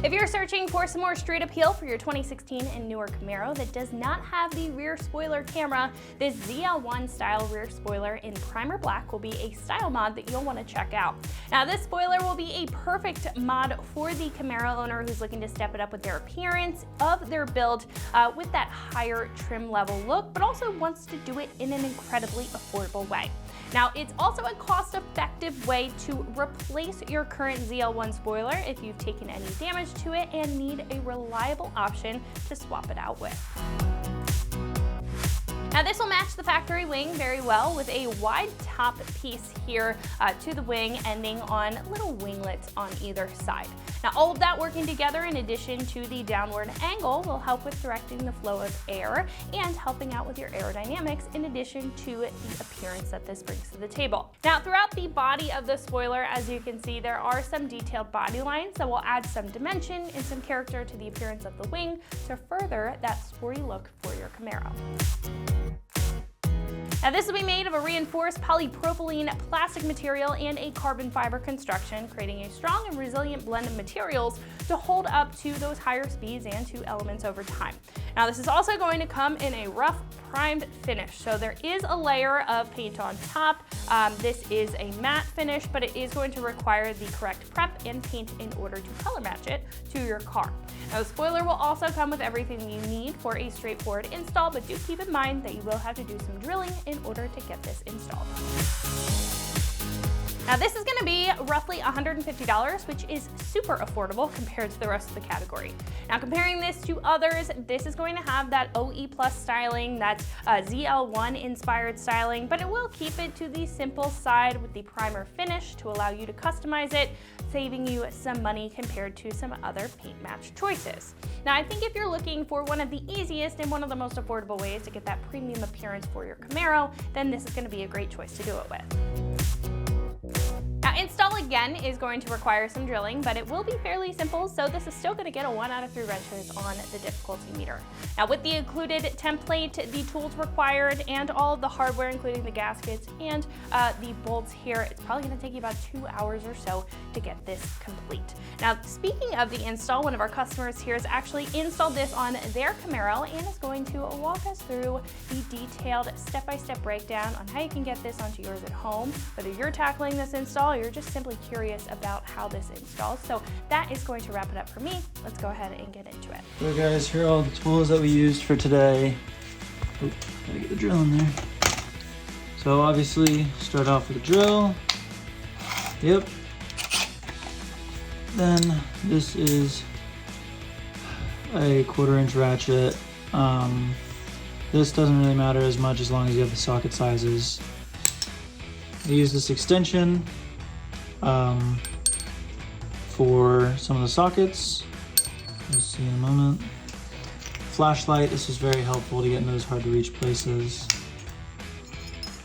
If you're searching for some more street appeal for your 2016 and newer Camaro that does not have the rear spoiler camera, this ZL1 style rear spoiler in Primer Black will be a style mod that you'll want to check out. Now, this spoiler will be a perfect mod for the Camaro owner who's looking to step it up with their appearance of their build with that higher trim level look, but also wants to do it in an incredibly affordable way. Now, it's also a cost-effective way to replace your current ZL1 spoiler if you've taken any damage to it and need a reliable option to swap it out with. Now, this will match the factory wing very well with a wide top piece here to the wing, ending on little winglets on either side. Now, all of that working together in addition to the downward angle will help with directing the flow of air and helping out with your aerodynamics in addition to the appearance that this brings to the table. Now, throughout the body of the spoiler, as you can see, there are some detailed body lines that will add some dimension and some character to the appearance of the wing to further that sporty look for your Camaro. Now, this will be made of a reinforced polypropylene plastic material and a carbon fiber construction, creating a strong and resilient blend of materials to hold up to those higher speeds and to elements over time. Now, this is also going to come in a rough primed finish. So there is a layer of paint on top. This is a matte finish, but it is going to require the correct prep and paint in order to color match it to your car. Now, the spoiler will also come with everything you need for a straightforward install, but do keep in mind that you will have to do some drilling in order to get this installed. Now, this is going to be roughly $150, which is super affordable compared to the rest of the category. Now, comparing this to others, this is going to have that OE Plus styling, that's ZL1 inspired styling, but it will keep it to the simple side with the primer finish to allow you to customize it, saving you some money compared to some other paint match choices. Now, I think if you're looking for one of the easiest and one of the most affordable ways to get that premium appearance for your Camaro, then this is going to be a great choice to do it with. Now, install again is going to require some drilling, but it will be fairly simple, so this is still going to get a 1 out of 3 wrenches on the difficulty meter. Now, with the included template, the tools required, and all of the hardware, including the gaskets and the bolts here, it's probably going to take you about 2 hours or so to get this complete. Now, speaking of the install, one of our customers here has actually installed this on their Camaro and is going to walk us through the detailed step-by-step breakdown on how you can get this onto yours at home, whether you're tackling this install or you're just simply curious about how this installs. So that is going to wrap it up for me. Let's go ahead and get into it. So guys, here are all the tools that we used for today. Oop, gotta get the drill in there. So obviously, start off with a drill. Yep. Then this is a 1/4 inch ratchet. This doesn't really matter as much as long as you have the socket sizes. I use this extension for some of the sockets. You'll see in a moment. Flashlight, this is very helpful to get in those hard to reach places.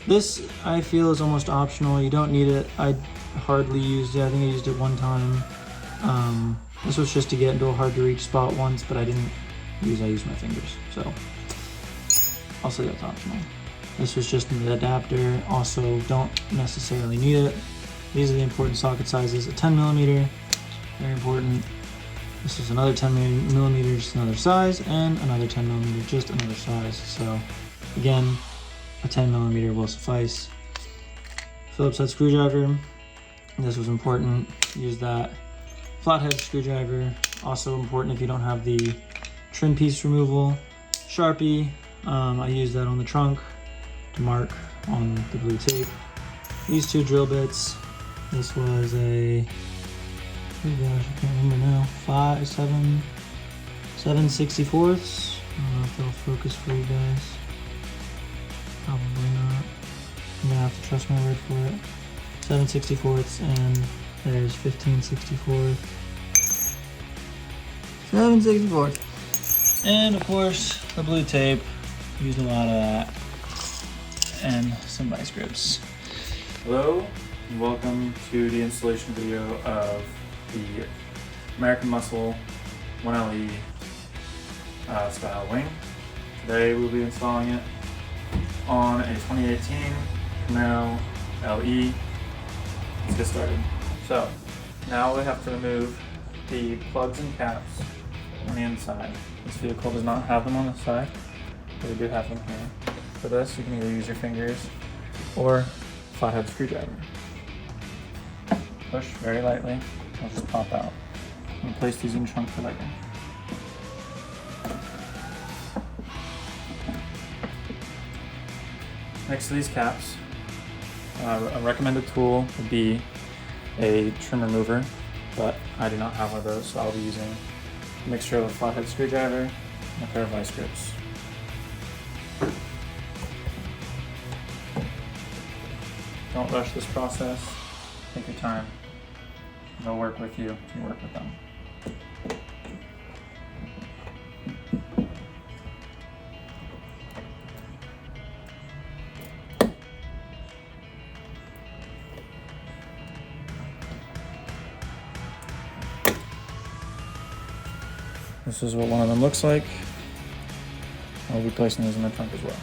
This I feel is almost optional. You don't need it. I hardly used it. I think I used it one time. This was just to get into a hard to reach spot once, but I used my fingers. So I'll say that's optional. This was just an adapter. Also, don't necessarily need it. These are the important socket sizes. A 10mm, very important. This is another 10mm, just another size, and another 10mm, just another size. So again, a 10mm will suffice. Phillips head screwdriver. This was important. Use that. Flathead screwdriver, also important if you don't have the trim piece removal. Sharpie. I use that on the trunk to mark on the blue tape. These 2 drill bits. This was a, oh gosh, I can't remember now, 7/64. I don't know if they'll focus for you guys. Probably not. I'm gonna have to trust my word for it. 7/64, and there's 15/64. 7/64. And of course, the blue tape. Used a lot of that. And some vice grips. Hello, and welcome to the installation video of the American Muscle 1LE style wing. Today we'll be installing it on a 2018 Camaro LE. Let's get started. So now we have to remove the plugs and caps on the inside. This vehicle does not have them on the side, but we do have them here. For this, you can either use your fingers or flathead screwdriver. Push very lightly, it'll just pop out. And place these in the trunk for lighting. Next to these caps, a recommended tool would be a trim remover, but I do not have one of those, so I'll be using a mixture of a flathead screwdriver and a pair of vice grips. Don't rush this process, take your time. They'll work with you, you work with them. This is what one of them looks like. I'll be placing these in the trunk as well.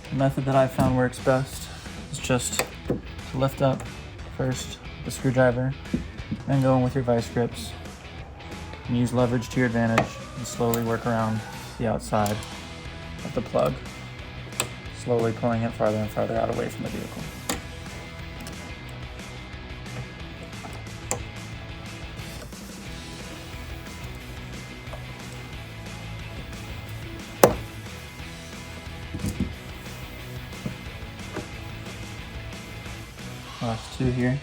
The method that I found works best is just to lift up first the screwdriver, then go in with your vice grips and use leverage to your advantage and slowly work around the outside of the plug, slowly pulling it farther and farther out away from the vehicle. Last two here.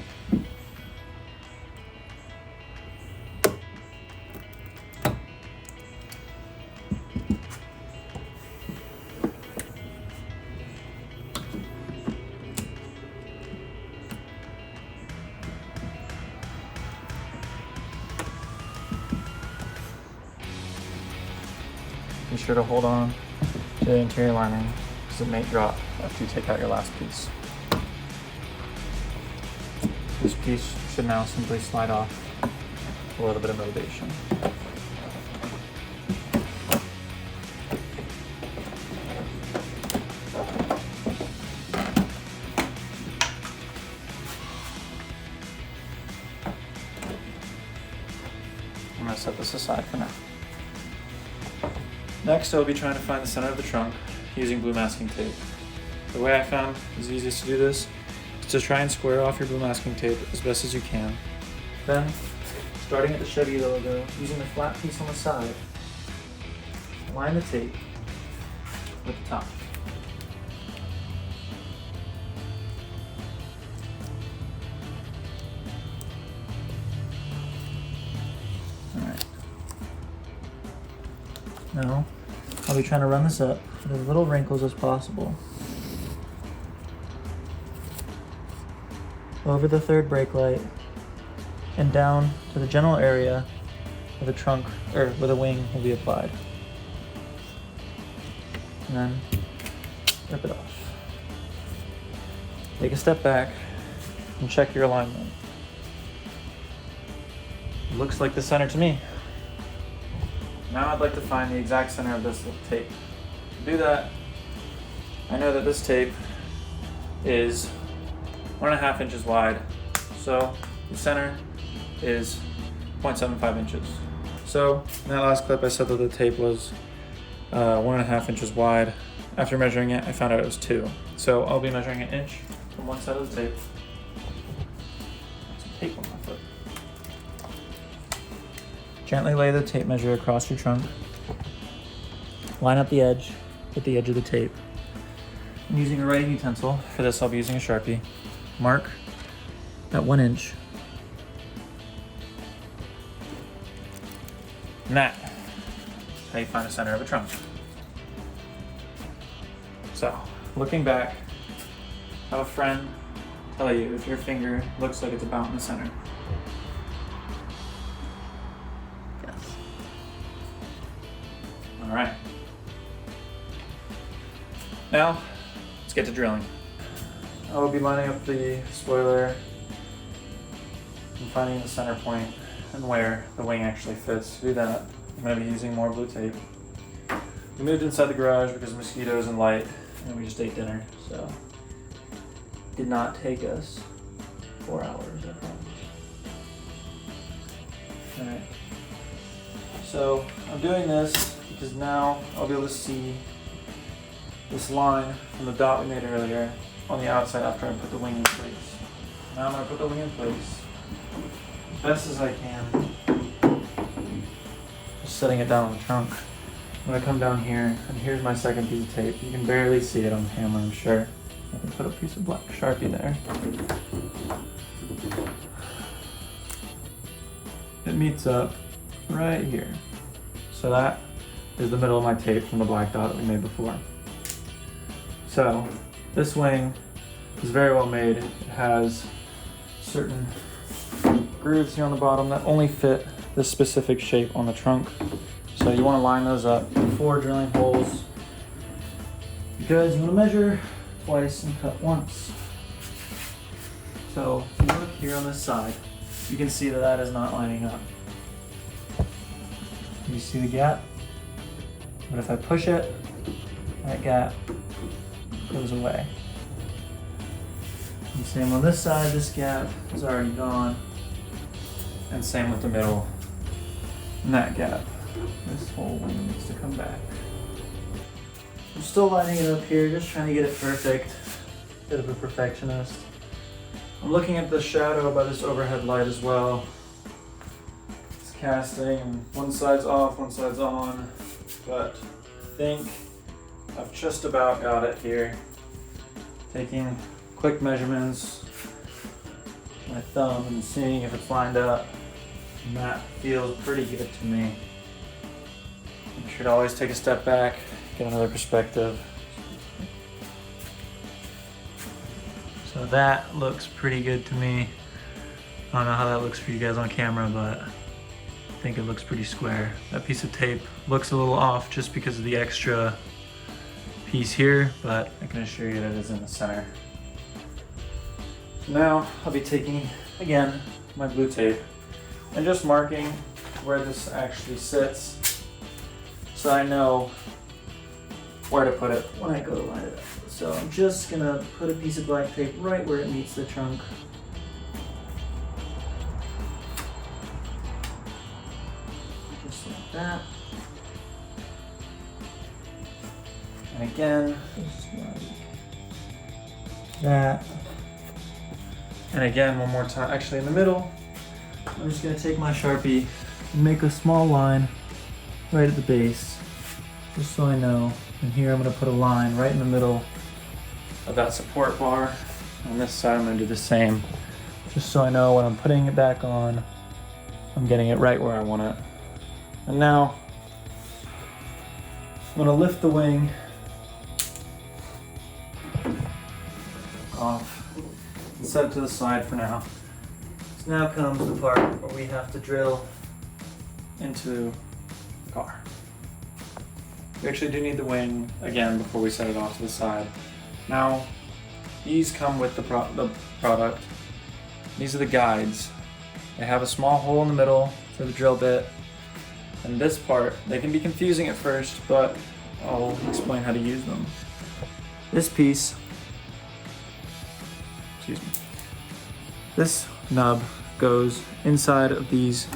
Be sure to hold on to the interior lining because it may drop after you take out your last piece. This piece should now simply slide off with a little bit of motivation. I'm going to set this aside for now. Next, I'll be trying to find the center of the trunk using blue masking tape. The way I found is easiest to do this is to try and square off your blue masking tape as best as you can. Then, starting at the Chevy logo, using the flat piece on the side, line the tape with the top. Alright. Now, I'll be trying to run this up with as little wrinkles as possible. Over the third brake light and down to the general area where the trunk or where the wing will be applied. And then rip it off. Take a step back and check your alignment. Looks like the center to me. Now I'd like to find the exact center of this little tape. To do that, I know that this tape is 1.5 inches wide, so the center is 0.75 inches. So in that last clip I said that the tape was 1.5 inches wide. After measuring it, I found out it was 2. So I'll be measuring an inch from one side of the tape. Some tape on my foot. Gently lay the tape measure across your trunk. Line up the edge with the edge of the tape. I'm using a writing utensil. For this I'll be using a Sharpie. mark that 1 inch. And that is how you find the center of a trunk. So, looking back, have a friend tell you if your finger looks like it's about in the center. Yes. All right. Now, let's get to drilling. I will be lining up the spoiler and finding the center point and where the wing actually fits. To do that, I'm going to be using more blue tape. We moved inside the garage because of mosquitoes and light, and we just ate dinner, so did not take us 4 hours, I promise. Alright. So I'm doing this because now I'll be able to see this line from the dot we made earlier on the outside after I put the wing in place. Now I'm going to put the wing in place as best as I can. Just setting it down on the trunk. I'm going to come down here, and here's my second piece of tape. You can barely see it on camera, I'm sure. I can put a piece of black Sharpie there. It meets up right here. So that is the middle of my tape from the black dot that we made before. So this wing is very well made. It has certain grooves here on the bottom that only fit this specific shape on the trunk. So you want to line those up before drilling holes because you want to measure twice and cut once. So if you look here on this side, you can see that that is not lining up. You see the gap? But if I push it, that gap goes away. And same on this side, this gap is already gone. And same with the middle and that gap. This whole wing needs to come back. I'm still lining it up here, just trying to get it perfect. Bit of a perfectionist. I'm looking at the shadow by this overhead light as well. It's casting, and one side's off, one side's on, but I think I've just about got it here. Taking quick measurements with my thumb and seeing if it's lined up. And that feels pretty good to me. You should always take a step back, get another perspective. So that looks pretty good to me. I don't know how that looks for you guys on camera, but I think it looks pretty square. That piece of tape looks a little off just because of the extra piece here, but I can assure you that it is in the center. So now I'll be taking, again, my blue tape and just marking where this actually sits so I know where to put it when I go to line it up. So I'm just gonna put a piece of black tape right where it meets the trunk. Just like that. And again, just like that. And again, one more time, actually in the middle, I'm just gonna take my Sharpie and make a small line right at the base, just so I know. And here I'm gonna put a line right in the middle of that support bar. On this side, I'm gonna do the same, just so I know when I'm putting it back on, I'm getting it right where I want it. And now, I'm gonna lift the wing off and set it to the side for now. So now comes the part where we have to drill into the car. We actually do need the wing again before we set it off to the side. Now, these come with the product. These are the guides. They have a small hole in the middle for the drill bit. And this part, they can be confusing at first, but I'll explain how to use them. This piece, excuse me, this nub goes inside of these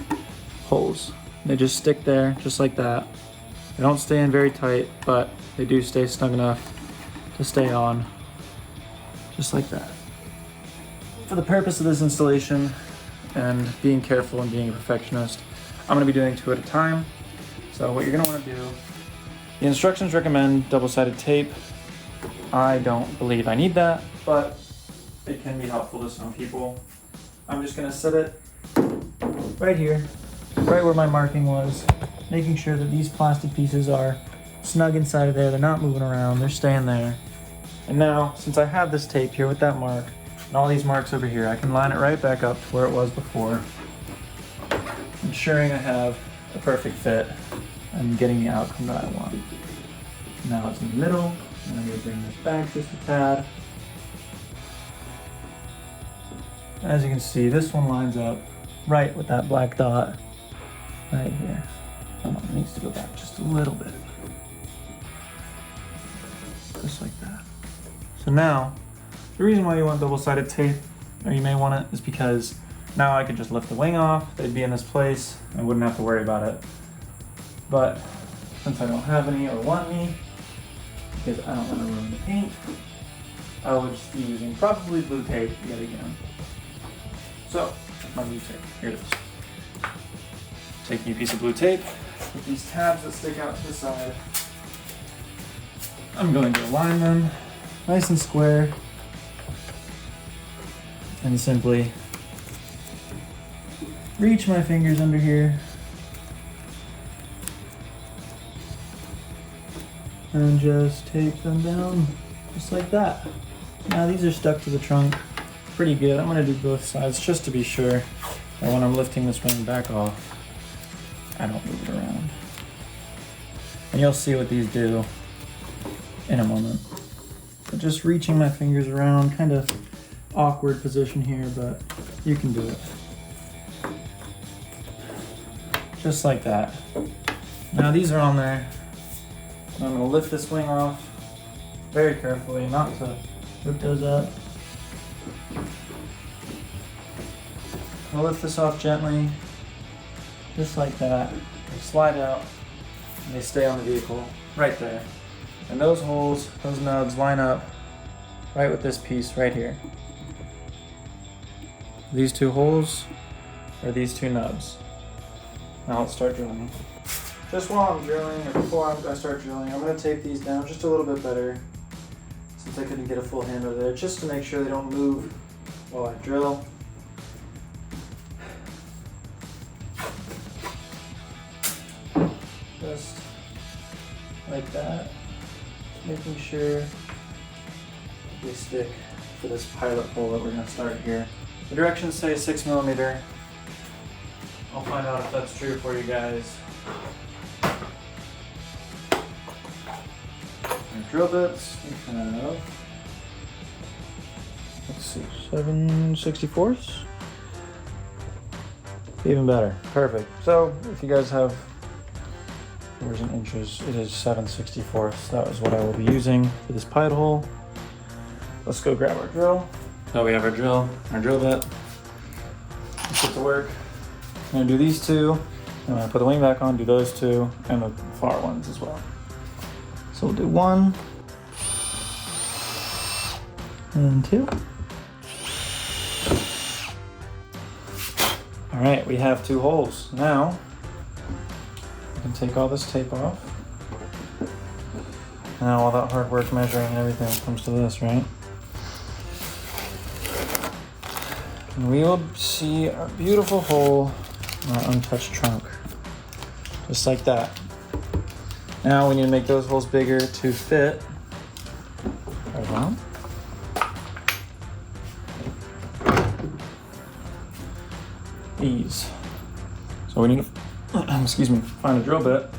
holes. They just stick there, just like that. They don't stay in very tight, but they do stay snug enough to stay on, just like that. For the purpose of this installation and being careful and being a perfectionist, I'm gonna be doing 2 at a time. So what you're gonna wanna do, the instructions recommend double-sided tape. I don't believe I need that, but it can be helpful to some people. I'm just gonna set it right here, right where my marking was, making sure that these plastic pieces are snug inside of there. They're not moving around, they're staying there. And now, since I have this tape here with that mark, and all these marks over here, I can line it right back up to where it was before, ensuring I have a perfect fit and getting the outcome that I want. Now it's in the middle, and I'm gonna bring this back just a tad. As you can see, this one lines up right with that black dot right here. Oh, it needs to go back just a little bit. Just like that. So now, the reason why you want double-sided tape, or you may want it, is because now I could just lift the wing off, they'd be in this place, I wouldn't have to worry about it. But since I don't have any or want any, because I don't want to ruin the paint, I would just be using probably blue tape yet again. So, my blue tape, here it is. Taking a piece of blue tape with these tabs that stick out to the side. I'm going to align them nice and square and simply reach my fingers under here and just tape them down just like that. Now these are stuck to the trunk pretty good. I'm going to do both sides just to be sure that when I'm lifting this wing back off, I don't move it around. And you'll see what these do in a moment. But just reaching my fingers around, kind of awkward position here, but you can do it. Just like that. Now these are on there. I'm going to lift this wing off very carefully, not to rip those up. I'll lift this off gently, just like that. They slide out and they stay on the vehicle right there. And those holes, those nubs line up right with this piece right here. These two holes are these two nubs. Now let's start drilling. Just while I'm drilling, or before I start drilling, I'm going to tape these down just a little bit better, since I couldn't get a full handle there, just to make sure they don't move while I drill. Just like that, making sure they stick for this pilot hole that we're going to start here. The directions say 6mm. I'll find out if that's true for you guys. Our drill bits, we have, let's see, 7/64. Even better, perfect. So if you guys have years in inches, it is 7/64. That is what I will be using for this pilot hole. Let's go grab our drill. So we have our drill bit. Let's get to work. I'm gonna do these two, and when I put the wing back on, do those two, and the far ones as well. So we'll do 1 and 2. All right, we have 2 holes. Now, I can take all this tape off. Now all that hard work measuring and everything comes to this, right? And we will see a beautiful hole in our untouched trunk. Just like that. Now we need to make those holes bigger to fit. Hold on. These. So we need to, excuse me, find a drill bit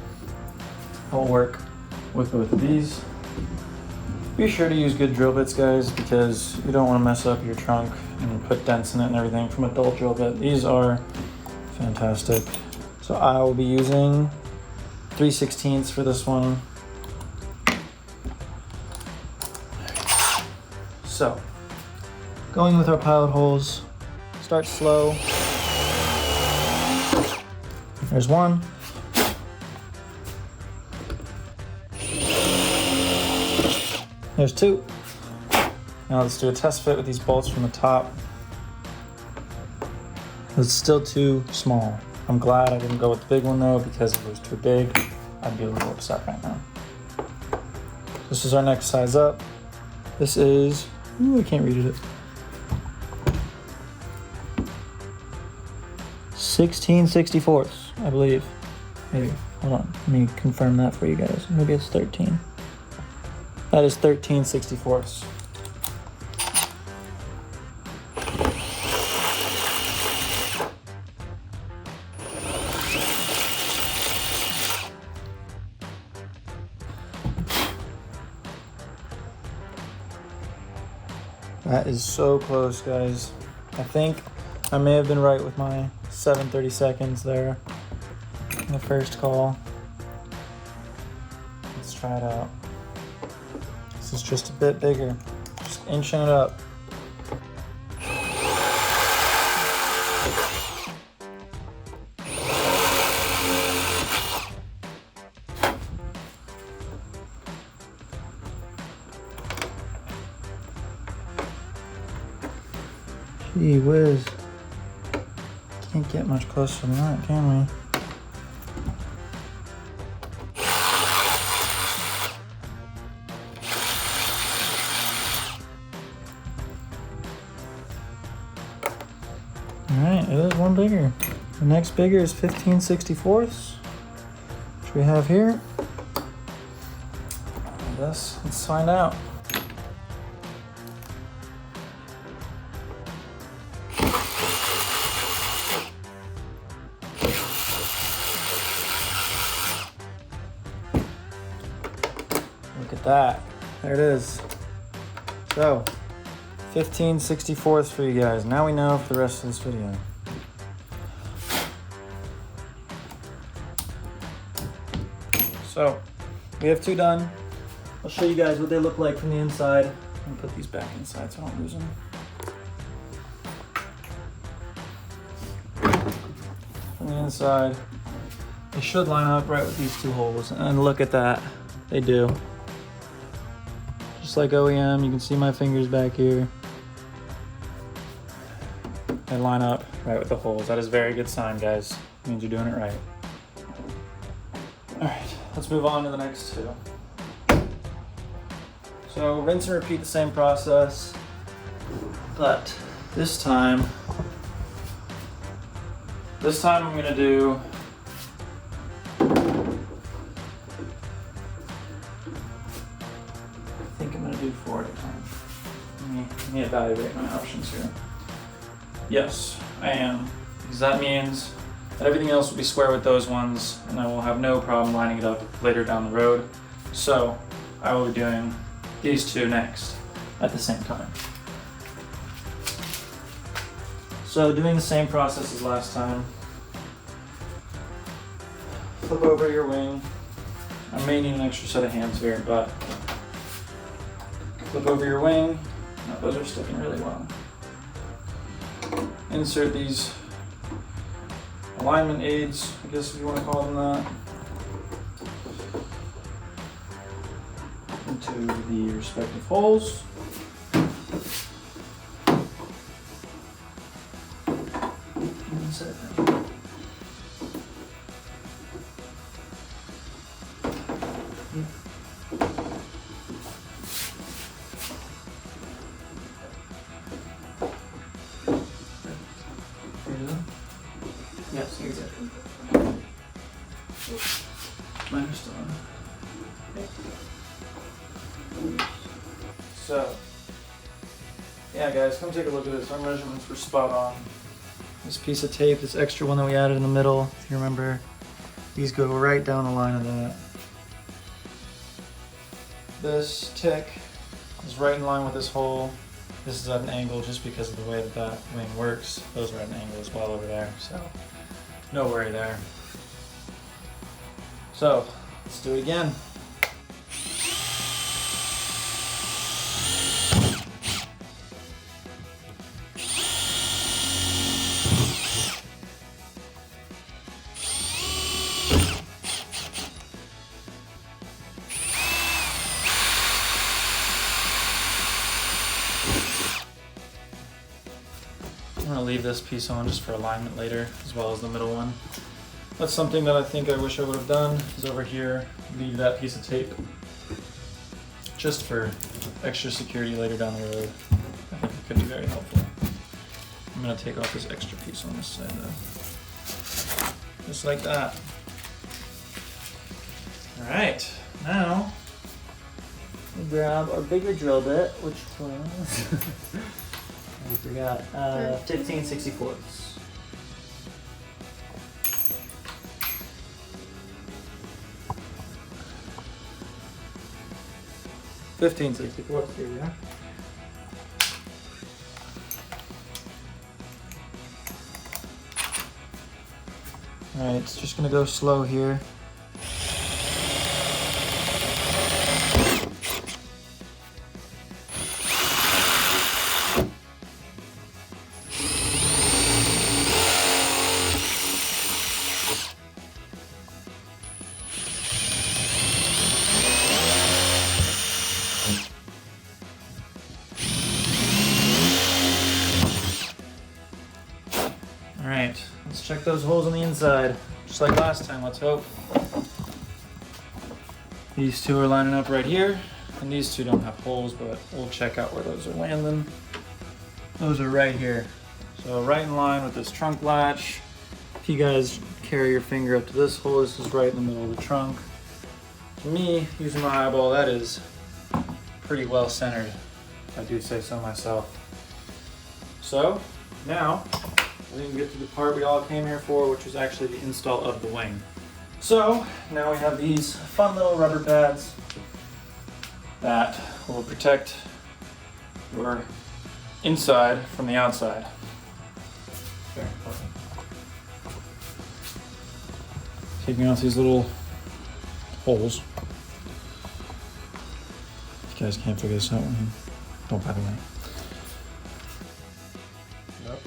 that will work with both of these. Be sure to use good drill bits, guys, because you don't want to mess up your trunk and put dents in it and everything from a dull drill bit. These are fantastic. So I will be using 3/16 for this one. So, going with our pilot holes, start slow. There's 1. There's 2. Now let's do a test fit with these bolts from the top. It's still too small. I'm glad I didn't go with the big one though, because if it was too big, I'd be a little upset right now. This is our next size up. This is, ooh, I can't read it. 16/64, I believe. Maybe. Hold on. Let me confirm that for you guys. Maybe it's 13. That is 13/64. That is so close, guys. I think I may have been right with my 7/32 there in the first call. Let's try it out. This is just a bit bigger. Just inching it up. Gee whiz. Can't get much closer than that, can we? Alright, it is one bigger. The next bigger is 15/64, which we have here. I guess let's find out. Look at that. There it is. So, 15/64 for you guys. Now we know for the rest of this video. So, we have two done. I'll show you guys what they look like from the inside. I'm gonna put these back inside so I don't lose them. From the inside, they should line up right with these two holes. And look at that. They do. Just like OEM, you can see my fingers back here. They line up right with the holes. That is a very good sign, guys. It means you're doing it right. All right, let's move on to the next two. So rinse and repeat the same process, but this time I'm gonna do do 4 at a time. Let me evaluate my options here. Yes, I am. Because that means that everything else will be square with those ones, and I will have no problem lining it up later down the road. So I will be doing these two next at the same time. So doing the same process as last time. Flip over your wing. I may need an extra set of hands here, but flip over your wing. Now, those are sticking really well. Insert these alignment aids, I guess if you want to call them that, into the respective holes. Insert them. Yes, exactly. Mine are still on. Okay. So, yeah guys, come take a look at this. Our measurements were spot on. This piece of tape, this extra one that we added in the middle, if you remember, these go right down the line of that. This tick is right in line with this hole. This is at an angle just because of the way that that wing works. Those are at an angle as well over there, so no worry there. So, let's do it again. I'm going to leave this piece on just for alignment later, as well as the middle one. That's something that I think I wish I would have done, is over here, leave that piece of tape. Just for extra security later down the road. I think it could be very helpful. I'm going to take off this extra piece on this side though. just like that. All right, now we grab our bigger drill bit, which was I forgot 15/64. 15/64. Here we are. All right, it's just gonna go slow here. All right, let's check those holes on the inside. Just like last time, let's hope. These two are lining up right here, and these two don't have holes, but we'll check out where those are landing. Those are right here. So right in line with this trunk latch. If you guys carry your finger up to this hole, this is right in the middle of the trunk. To me, using my eyeball, that is pretty well centered, if I do say so myself. So now we can get to the part we all came here for, which was actually the install of the wing. So now we have these fun little rubber pads that will protect your inside from the outside. Very important. Taking off these little holes. If you guys can't figure this out, don't, by the way. Yep.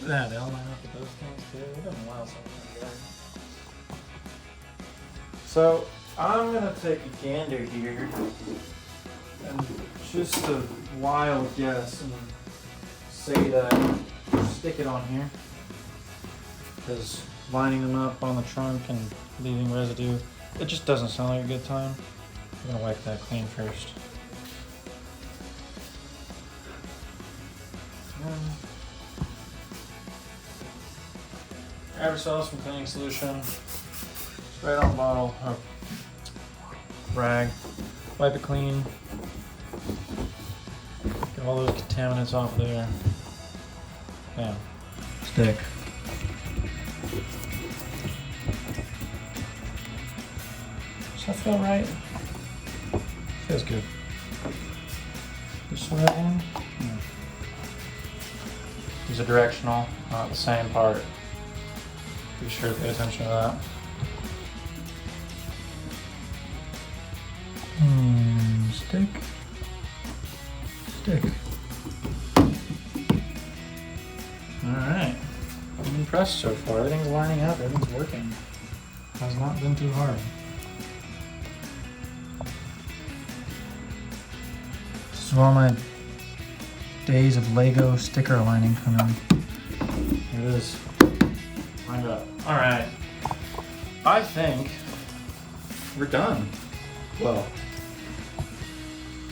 Yeah, they all line up with those things too. We've done a while something together. So I'm gonna take a gander here and just a wild guess and say that stick it on here, because lining them up on the trunk and leaving residue, it just doesn't sound like a good time. I'm gonna wipe that clean first. Grab yourself some cleaning solution. Right on the bottle or rag. Wipe it clean. Get all those contaminants off there. Bam. Stick. Does that feel right? Feels good. Just so that in. Yeah. These are directional, not the same part. Be sure to pay attention to that. Stick. Stick. Alright. I'm impressed so far. Everything's lining up, everything's working. Has not been too hard. This is where all my days of Lego sticker lining come in. Here it is. Lined up. Alright. I think we're done. Well,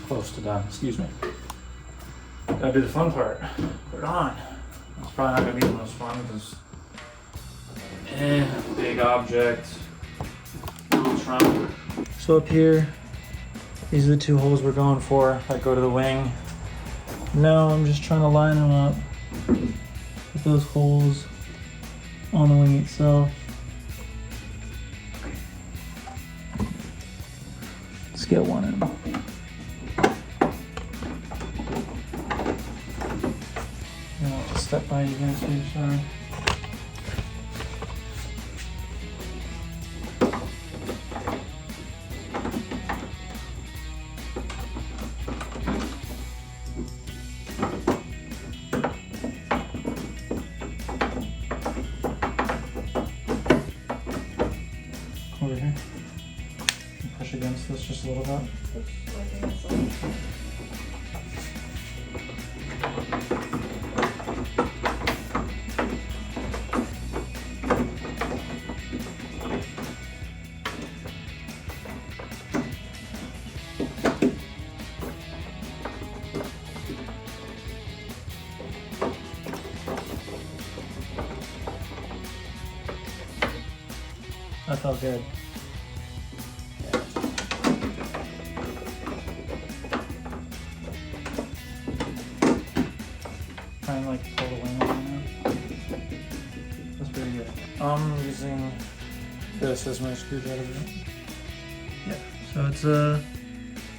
close to done, excuse me. Gotta do the fun part. Put it on. It's probably not gonna be the most fun because big object, little trunk. So up here, these are the two holes we're going for that go to the wing. Now I'm just trying to line them up with those holes on the wing itself. Let's get one in. I'll step by you guys here, sorry. Over here. Push against this just a little bit. felt good. Trying to like pull the wing on now. That's pretty good. I'm using this as my screwdriver. Yeah, so it's a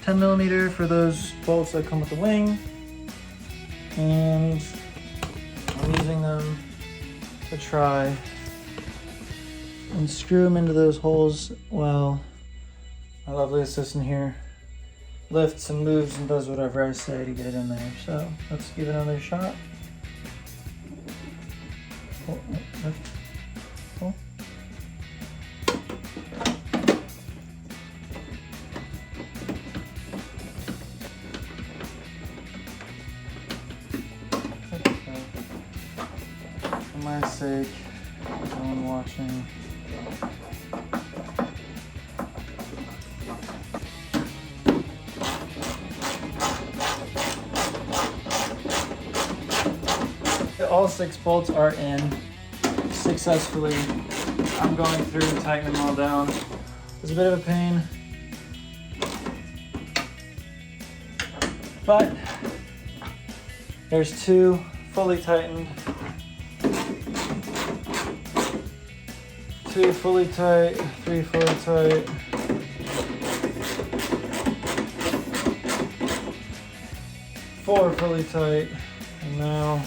10 millimeter for those bolts that come with the wing. And I'm using them to try and screw them into those holes while my lovely assistant here lifts and moves and does whatever I say to get it in there. So let's give it another shot. Oh, lift. Oh. For my sake, no one watching. All 6 bolts are in successfully. I'm going through and tightening them all down. It's a bit of a pain, but there's 2 fully tightened, 2 fully tight, 3 fully tight. 4 fully tight, and now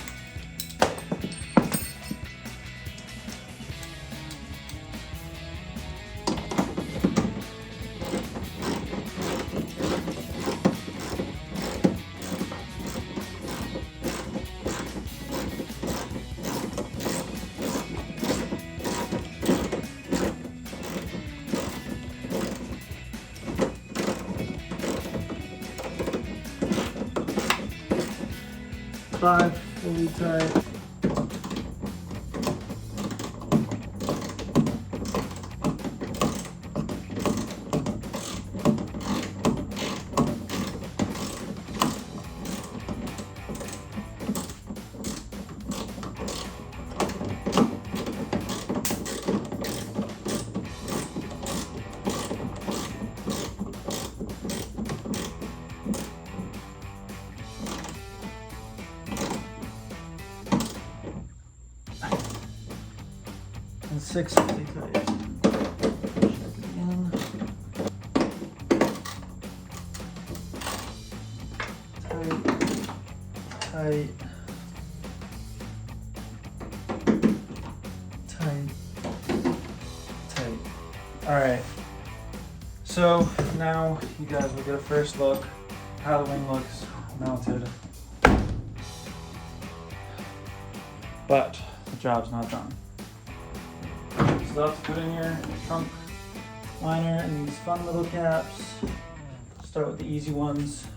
five fully tight. And 6 fully tight. Check it again. Tight, tight, tight. All right. So now you guys will get a first look how the wing looks mounted. But the job's not done. Still have to put in your trunk liner and these fun little caps. Start with the easy ones.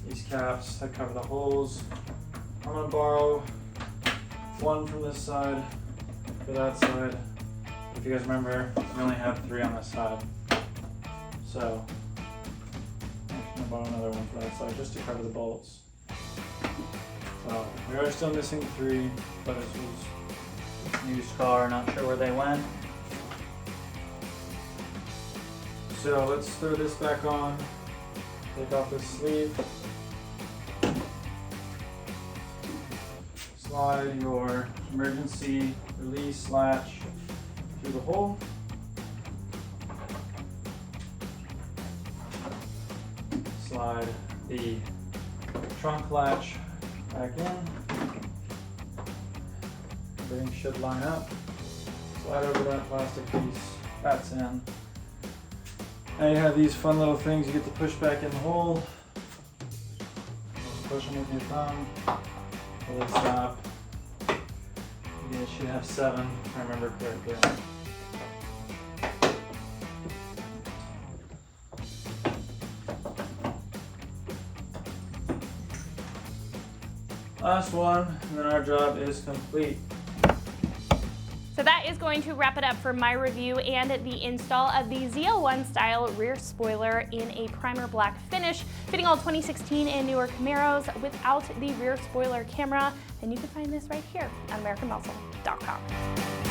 These caps that cover the holes. I'm gonna borrow one from this side for that side. If you guys remember, we only have 3 on this side. So I'm gonna borrow another one for that side just to cover the bolts. So we are still missing 3, but this was used car, not sure where they went. So let's throw this back on, take off this sleeve, slide your emergency release latch through the hole. Slide the trunk latch back in. Everything should line up. Slide over that plastic piece, that's in. Now you have these fun little things you get to push back in the hole. Just push them with your thumb. Pull it stop. You should have 7, if I remember correctly. Last one, and then our job is complete. So that is going to wrap it up for my review and the install of the ZL1 style rear spoiler in a primer black finish, fitting all 2016 and newer Camaros without the rear spoiler camera. And you can find this right here on AmericanMuscle.com.